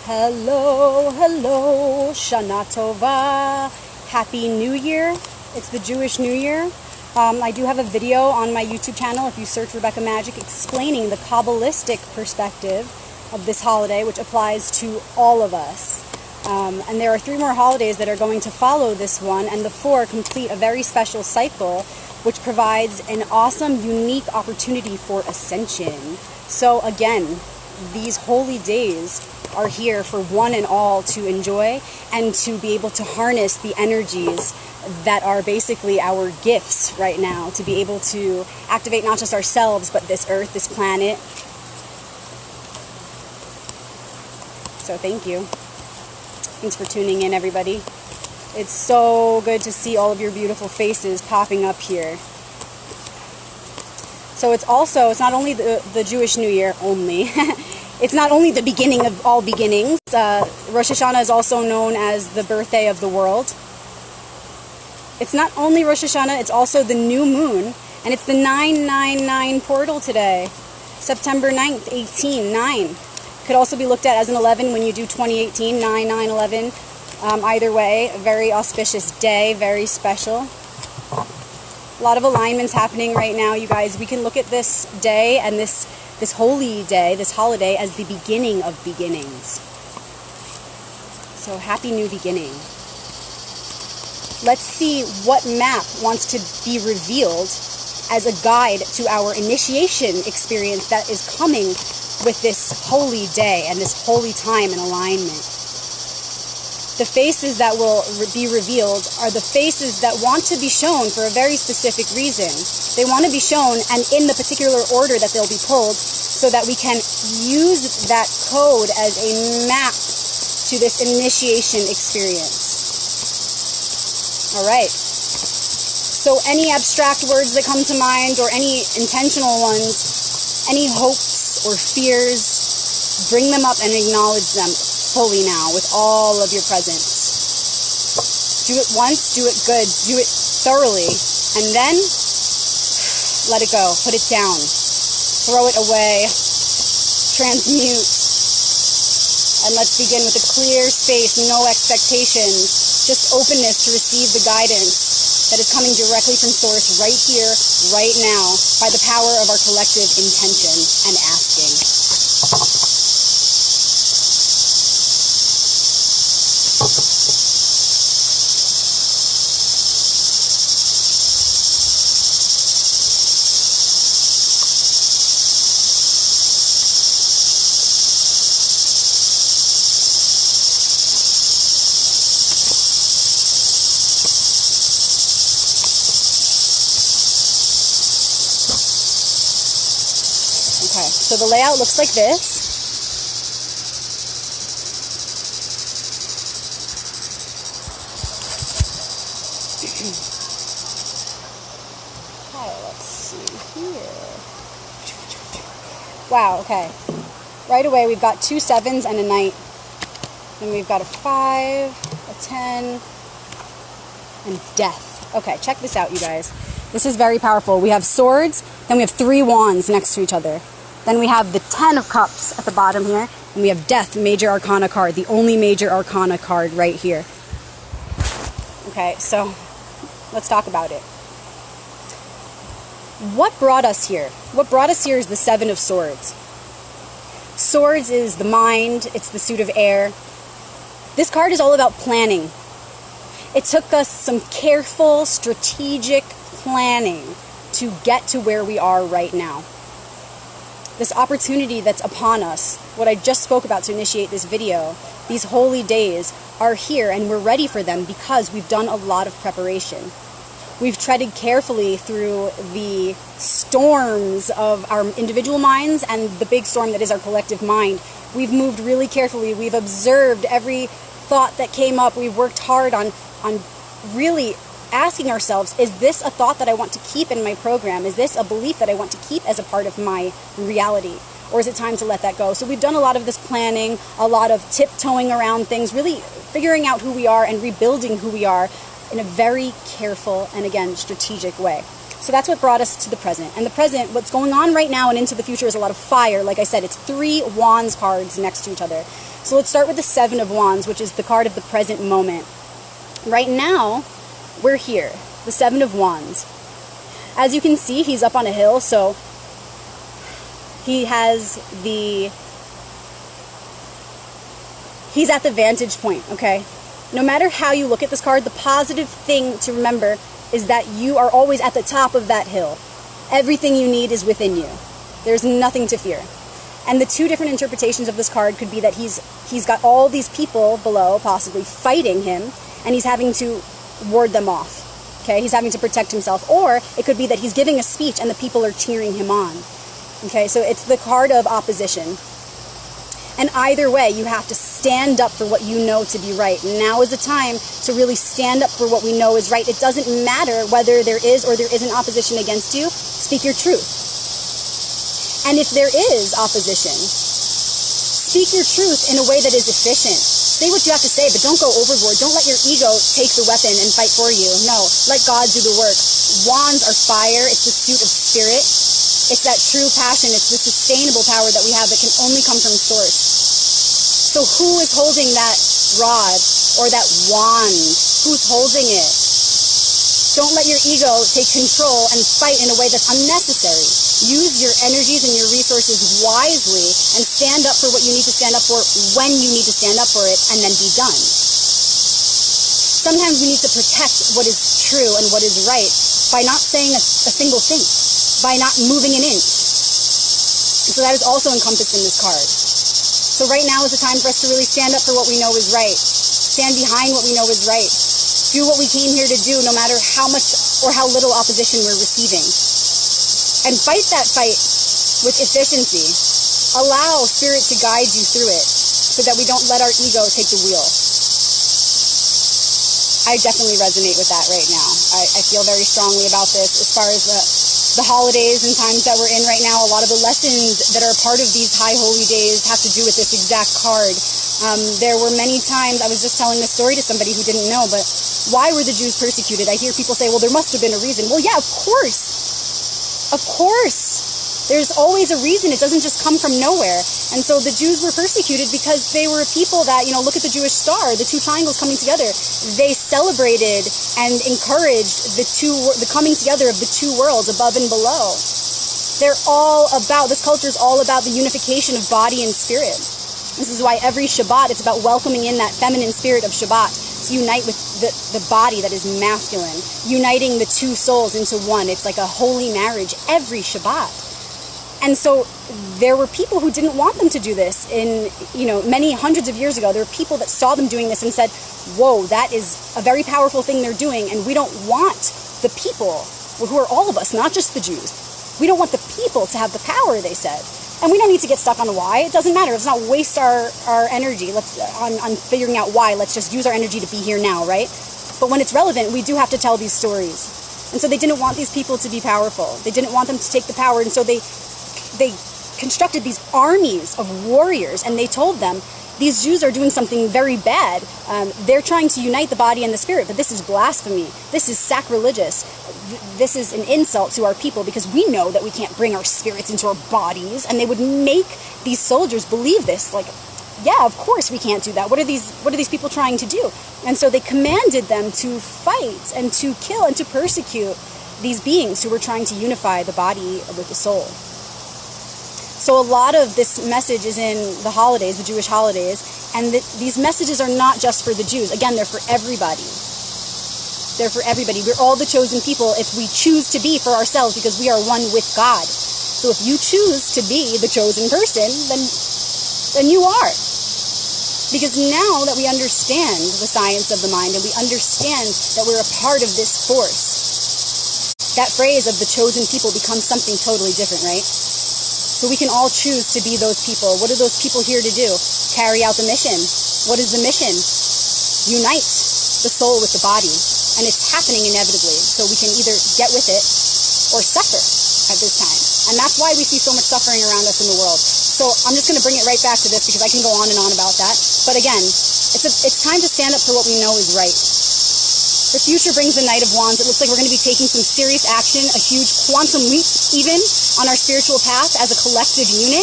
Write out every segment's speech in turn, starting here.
Hello, hello, Shana Tova. Happy New Year. It's the Jewish New Year. I do have a video on my YouTube channel, if you search Rebecca Magic, explaining the Kabbalistic perspective of this holiday, which applies to all of us. And there are 3 more holidays that are going to follow this one, and the 4 complete a very special cycle, which provides an awesome, unique opportunity for ascension. So again, these holy days are here for one and all to enjoy and to be able to harness the energies that are basically our gifts right now, to be able to activate not just ourselves, but this earth, this planet. So thank you. Thanks for tuning in, everybody. It's so good to see all of your beautiful faces popping up here. So it's not only the Jewish New Year only. It's not only the beginning of all beginnings. Rosh Hashanah is also known as the birthday of the world. It's not only Rosh Hashanah, it's also the new moon. And it's the 999 portal today. September 9th, 9. Could also be looked at as an 11 when you do 2018, 9/9/11. Either way, a very auspicious day, very special. A lot of alignments happening right now, you guys. We can look at this day and this holy day, this holiday, as the beginning of beginnings. So happy new beginning. Let's see what map wants to be revealed as a guide to our initiation experience that is coming with this holy day and this holy time and alignment. The faces that will be revealed are the faces that want to be shown for a very specific reason. They want to be shown, and in the particular order that they'll be pulled, so that we can use that code as a map to this initiation experience. All right. So any abstract words that come to mind, or any intentional ones, any hopes or fears, bring them up and acknowledge them fully now with all of your presence. Do it once, do it good, do it thoroughly, and then let it go, put it down, throw it away, transmute, and let's begin with a clear space, no expectations, just openness to receive the guidance that is coming directly from Source right here, right now, by the power of our collective intention and asking. Okay, so the layout looks like this. Okay, let's see here. Wow, okay. Right away we've got 2 7s and a knight. Then we've got a 5, a 10, and death. Okay, check this out, you guys. This is very powerful. We have swords, then we have 3 wands next to each other. Then we have the 10 of cups at the bottom here, and we have death, major arcana card, the only major arcana card right here. Okay, so let's talk about it. What brought us here? What brought us here is the 7 of swords. Swords is the mind, it's the suit of air. This card is all about planning. It took us some careful, strategic planning to get to where we are right now. This opportunity that's upon us, what I just spoke about to initiate this video, these holy days are here, and we're ready for them because we've done a lot of preparation. We've treaded carefully through the storms of our individual minds and the big storm that is our collective mind. We've moved really carefully. We've observed every thought that came up. We've worked hard on really asking ourselves, is this a thought that I want to keep in my program? Is this a belief that I want to keep as a part of my reality? Or is it time to let that go? So we've done a lot of this planning, a lot of tiptoeing around things, really figuring out who we are and rebuilding who we are in a very careful and, again, strategic way. So that's what brought us to the present. And the present, what's going on right now and into the future is a lot of fire. Like I said, it's 3 wands cards next to each other. So let's start with the 7 of wands, which is the card of the present moment. Right now, we're here, the 7 of wands. As you can see, he's up on a hill, so he's at the vantage point, okay? No matter how you look at this card, the positive thing to remember is that you are always at the top of that hill. Everything you need is within you. There's nothing to fear. And the 2 different interpretations of this card could be that he's got all these people below, possibly fighting him, and he's having to ward them off. Okay, he's having to protect himself. Or it could be that he's giving a speech and the people are cheering him on. Okay, so it's the card of opposition. And either way, you have to stand up for what you know to be right. Now is the time to really stand up for what we know is right. It doesn't matter whether there is or there isn't opposition against you. Speak your truth. And if there is opposition, speak your truth in a way that is efficient. Say what you have to say, but don't go overboard. Don't let your ego take the weapon and fight for you. No, let God do the work. Wands are fire. It's the suit of spirit. It's that true passion. It's the sustainable power that we have that can only come from source. So who is holding that rod or that wand? Who's holding it? Don't let your ego take control and fight in a way that's unnecessary. Use your energies and your resources wisely and stand up for what you need to stand up for when you need to stand up for it, and then be done. Sometimes we need to protect what is true and what is right by not saying a single thing, by not moving an inch. So that is also encompassed in this card. So right now is the time for us to really stand up for what we know is right. Stand behind what we know is right. Do what we came here to do, no matter how much or how little opposition we're receiving. And fight that fight with efficiency. Allow spirit to guide you through it so that we don't let our ego take the wheel. I definitely resonate with that right now. I feel very strongly about this as far as the holidays and times that we're in right now. A lot of the lessons that are a part of these high holy days have to do with this exact card. There were many times, I was just telling this story to somebody who didn't know, but why were the Jews persecuted? I hear people say, well, there must have been a reason. Well, yeah, of course. Of course. There's always a reason. It doesn't just come from nowhere. And so the Jews were persecuted because they were people that, look at the Jewish star, the 2 triangles coming together. They celebrated and encouraged the coming together of the 2 worlds, above and below. This culture is all about the unification of body and spirit. This is why every Shabbat, it's about welcoming in that feminine spirit of Shabbat to unite with the body that is masculine, uniting the 2 souls into one. It's like a holy marriage every Shabbat. And so there were people who didn't want them to do this many hundreds of years ago. There were people that saw them doing this and said, whoa, that is a very powerful thing they're doing, and we don't want the people, who are all of us, not just the Jews, we don't want the people to have the power, they said. And we don't need to get stuck on why. It doesn't matter. Let's not waste our energy on figuring out why. Let's just use our energy to be here now, right? But when it's relevant, we do have to tell these stories. And so they didn't want these people to be powerful. They didn't want them to take the power. And so they constructed these armies of warriors, and they told them, these Jews are doing something very bad. They're trying to unite the body and the spirit, but this is blasphemy. This is sacrilegious. This is an insult to our people, because we know that we can't bring our spirits into our bodies. And they would make these soldiers believe this, like, yeah, of course we can't do that. What are these people trying to do? And so they commanded them to fight and to kill and to persecute these beings who were trying to unify the body with the soul. So a lot of this message is in the holidays, the Jewish holidays, and these messages are not just for the Jews. Again, they're for everybody. They're for everybody. We're all the chosen people if we choose to be for ourselves, because we are one with God. So if you choose to be the chosen person, then you are. Because now that we understand the science of the mind and we understand that we're a part of this force, that phrase of the chosen people becomes something totally different, right? So we can all choose to be those people. What are those people here to do? Carry out the mission. What is the mission? Unite the soul with the body. And it's happening inevitably. So we can either get with it or suffer at this time. And that's why we see so much suffering around us in the world. So I'm just going to bring it right back to this, because I can go on and on about that. But again, it's time to stand up for what we know is right. The future brings the Knight of Wands. It looks like we're going to be taking some serious action, a huge quantum leap even on our spiritual path as a collective unit.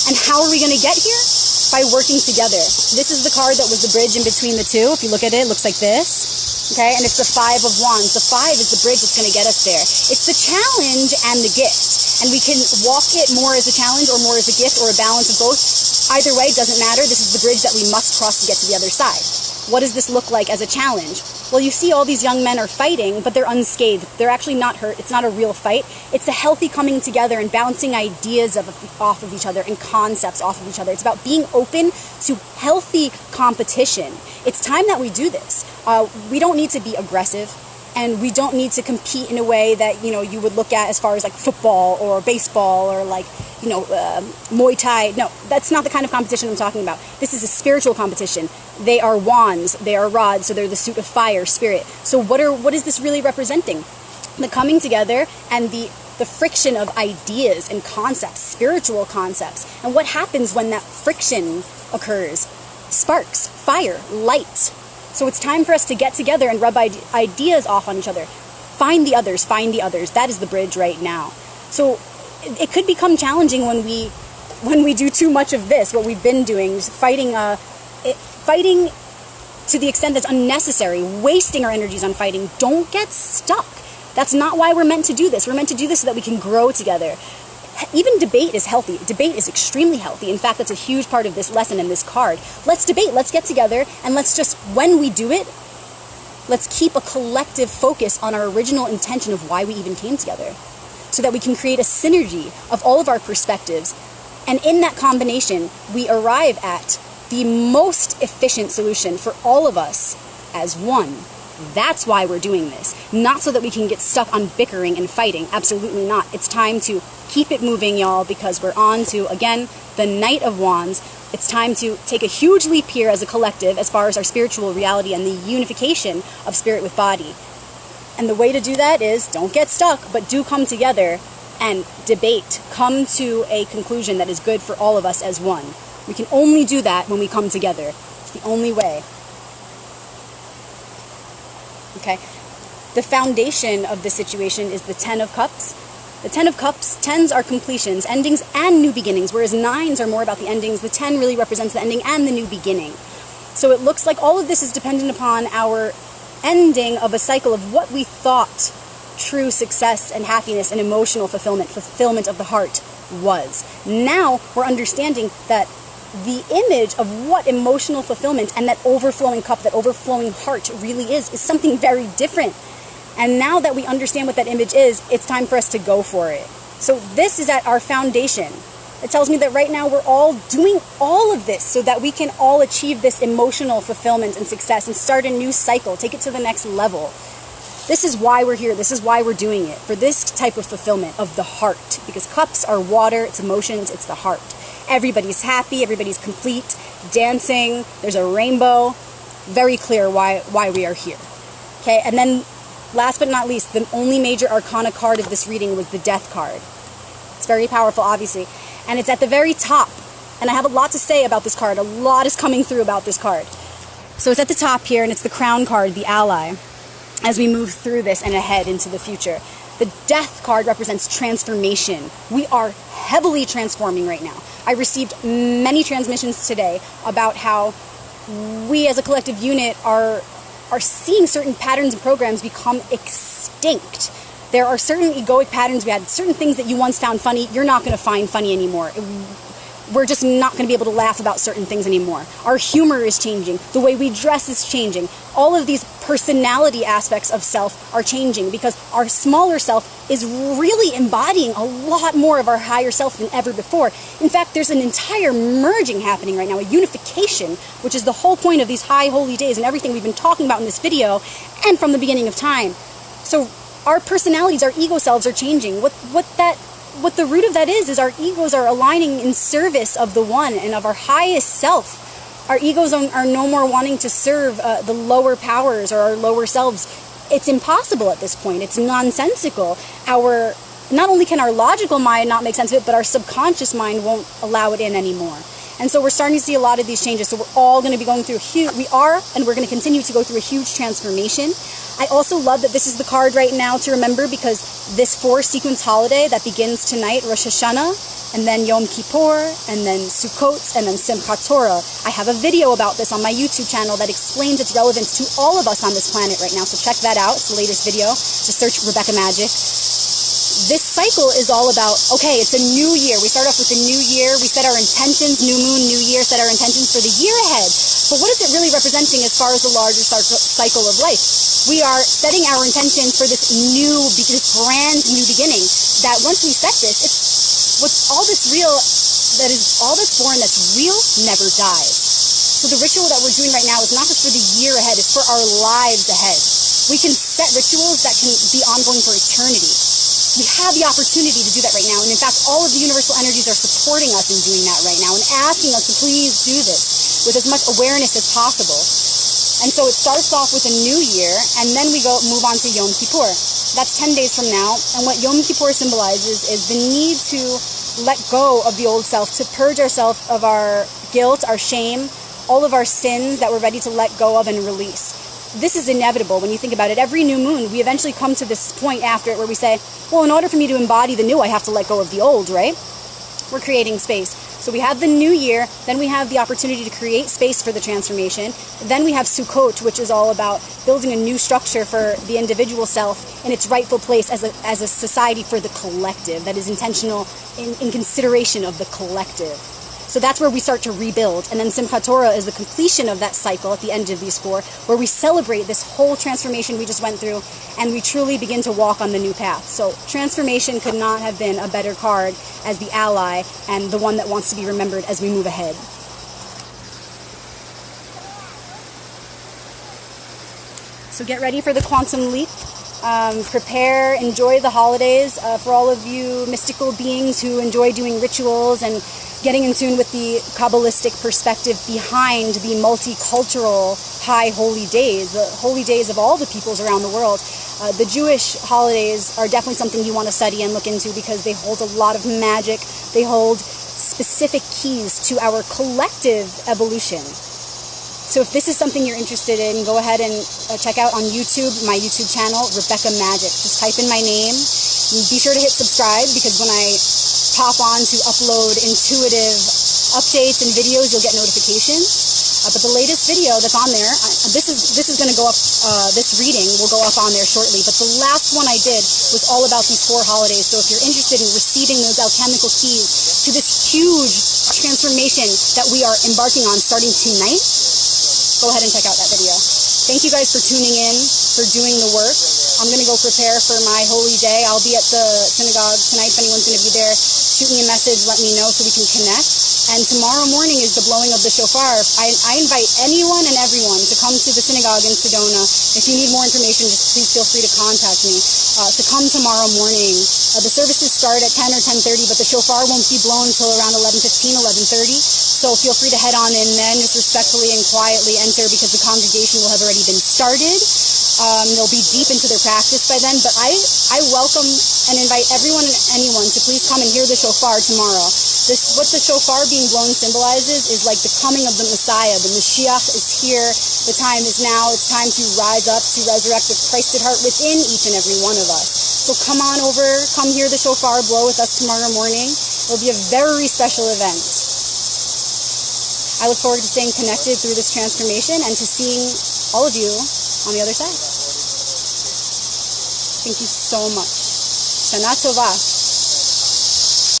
And how are we going to get here? By working together. This is the card that was the bridge in between the two. If you look at it, it looks like this. Okay, and it's the Five of Wands. The five is the bridge that's going to get us there. It's the challenge and the gift. And we can walk it more as a challenge or more as a gift or a balance of both. Either way, doesn't matter. This is the bridge that we must cross to get to the other side. What does this look like as a challenge? Well, you see all these young men are fighting, but they're unscathed. They're actually not hurt. It's not a real fight. It's a healthy coming together and bouncing ideas off of each other and concepts off of each other. It's about being open to healthy competition. It's time that we do this. We don't need to be aggressive, and we don't need to compete in a way that, you would look at as far as like football or baseball or like, Muay Thai. No, that's not the kind of competition I'm talking about. This is a spiritual competition. They are wands, they are rods, so they're the suit of fire, spirit. So what is this really representing? The coming together and the friction of ideas and concepts, spiritual concepts. And what happens when that friction occurs? Sparks, fire, light. So it's time for us to get together and rub ideas off on each other. Find the others, find the others. That is the bridge right now. So it could become challenging when we do too much of this, what we've been doing, fighting to the extent that's unnecessary, wasting our energies on fighting. Don't get stuck. That's not why we're meant to do this. We're meant to do this so that we can grow together. Even debate is healthy. Debate is extremely healthy. In fact, that's a huge part of this lesson and this card. Let's debate. Let's get together, and let's just, when we do it, let's keep a collective focus on our original intention of why we even came together, so that we can create a synergy of all of our perspectives. And in that combination, we arrive at the most efficient solution for all of us as one. That's why we're doing this. Not so that we can get stuck on bickering and fighting. Absolutely not. It's time to keep it moving, y'all, because we're on to, again, the Knight of Wands. It's time to take a huge leap here as a collective as far as our spiritual reality and the unification of spirit with body. And the way to do that is don't get stuck, but do come together and debate. Come to a conclusion that is good for all of us as one. We can only do that when we come together. It's the only way. Okay? The foundation of this situation is the Ten of Cups. The Ten of Cups, tens are completions, endings, and new beginnings, whereas nines are more about the endings. The 10 really represents the ending and the new beginning. So it looks like all of this is dependent upon our ending of a cycle of what we thought true success and happiness and emotional fulfillment of the heart was. Now we're understanding that the image of what emotional fulfillment and that overflowing cup, that overflowing heart really is something very different. And now that we understand what that image is, it's time for us to go for it. So this is at our foundation. It tells me that right now we're all doing all of this so that we can all achieve this emotional fulfillment and success and start a new cycle, take it to the next level. This is why we're here. This is why we're doing it, for this type of fulfillment of the heart. Because cups are water, it's emotions, it's the heart. Everybody's happy, everybody's complete, dancing, there's a rainbow. Very clear why we are here. Okay, and then last but not least, the only major arcana card of this reading was the Death card. It's very powerful, obviously. And it's at the very top. And I have a lot to say about this card. A lot is coming through about this card. So it's at the top here, and it's the Crown card, the Ally, as we move through this and ahead into the future. The Death card represents transformation. We are heavily transforming right now. I received many transmissions today about how we as a collective unit are seeing certain patterns and programs become extinct. There are certain egoic patterns we had, certain things that you once found funny, you're not going to find funny anymore. We're just not going to be able to laugh about certain things anymore. Our humor is changing. The way we dress is changing. All of these personality aspects of self are changing because our smaller self is really embodying a lot more of our higher self than ever before. In fact, there's an entire merging happening right now, a unification, which is the whole point of these high holy days and everything we've been talking about in this video and from the beginning of time. So our personalities, our ego selves are changing. What the root of that is our egos are aligning in service of the one and of our highest self. Our egos are no more wanting to serve the lower powers or our lower selves. It's impossible at this point. It's nonsensical. Not only can our logical mind not make sense of it, but our subconscious mind won't allow it in anymore. And so we're starting to see a lot of these changes. So we're all going to be going through we're going to continue to go through a huge transformation. I also love that this is the card right now to remember, because this 4-sequence holiday that begins tonight, Rosh Hashanah, and then Yom Kippur, and then Sukkot, and then Simchat Torah. I have a video about this on my YouTube channel that explains its relevance to all of us on this planet right now. So check that out. It's the latest video. Just search Rebecca Magic. This cycle is all about, okay, it's a new year. We start off with a new year. We set our intentions, new moon, new year, set our intentions for the year ahead. But what is it really representing as far as the larger cycle of life? We are setting our intentions for this brand new beginning, that once we set this, it's what's all that's real, that is all that's born that's real never dies. So the ritual that we're doing right now is not just for the year ahead, it's for our lives ahead. We can set rituals that can be ongoing for eternity. We have the opportunity to do that right now. And in fact, all of the universal energies are supporting us in doing that right now and asking us to please do this with as much awareness as possible. And so it starts off with a new year, and then we move on to Yom Kippur. That's 10 days from now. And what Yom Kippur symbolizes is the need to let go of the old self, to purge ourselves of our guilt, our shame, all of our sins that we're ready to let go of and release. This is inevitable when you think about it. Every new moon, we eventually come to this point after it where we say, well, in order for me to embody the new, I have to let go of the old, right? We're creating space. So we have the new year, then we have the opportunity to create space for the transformation. Then we have Sukkot, which is all about building a new structure for the individual self in its rightful place as a society for the collective, that is intentional in consideration of the collective. So that's where we start to rebuild. And then Simchat Torah is the completion of that cycle at the end of these 4, where we celebrate this whole transformation we just went through, and we truly begin to walk on the new path. So transformation could not have been a better card as the ally and the one that wants to be remembered as we move ahead. So get ready for the quantum leap. Prepare, enjoy the holidays. For all of you mystical beings who enjoy doing rituals and getting in tune with the Kabbalistic perspective behind the multicultural high holy days, the holy days of all the peoples around the world. The Jewish holidays are definitely something you want to study and look into, because they hold a lot of magic. They hold specific keys to our collective evolution. So if this is something you're interested in, go ahead and check out on YouTube, my YouTube channel, Rebecca Magic. Just type in my name. And be sure to hit subscribe, because when I pop on to upload intuitive updates and videos, you'll get notifications. But the latest video that's on there, this is going to go up, this reading will go up on there shortly. But the last one I did was all about these 4 holidays. So if you're interested in receiving those alchemical keys to this huge transformation that we are embarking on starting tonight, go ahead and check out that video. Thank you guys for tuning in, for doing the work. I'm going to go prepare for my holy day. I'll be at the synagogue tonight. If anyone's going to be there, shoot me a message, let me know so we can connect. And tomorrow morning is the blowing of the shofar. I invite anyone and everyone to come to the synagogue in Sedona. If you need more information, just please feel free to contact me. To come tomorrow morning. The services start at 10 or 10:30, but the shofar won't be blown until around 11:15, 11:30. So feel free to head on in then, just respectfully and quietly enter, because the congregation will have already been started. They'll be deep into their practice by then, but I welcome and invite everyone and anyone to please come and hear the shofar tomorrow. What the shofar being blown symbolizes is like the coming of the Messiah. The Mashiach is here. The time is now. It's time to rise up, to resurrect the Christed heart within each and every one of us. So come on over, come hear the shofar blow with us tomorrow morning. It'll be a very special event. I look forward to staying connected through this transformation and to seeing all of you on the other side. Thank you so much. Shana Tova.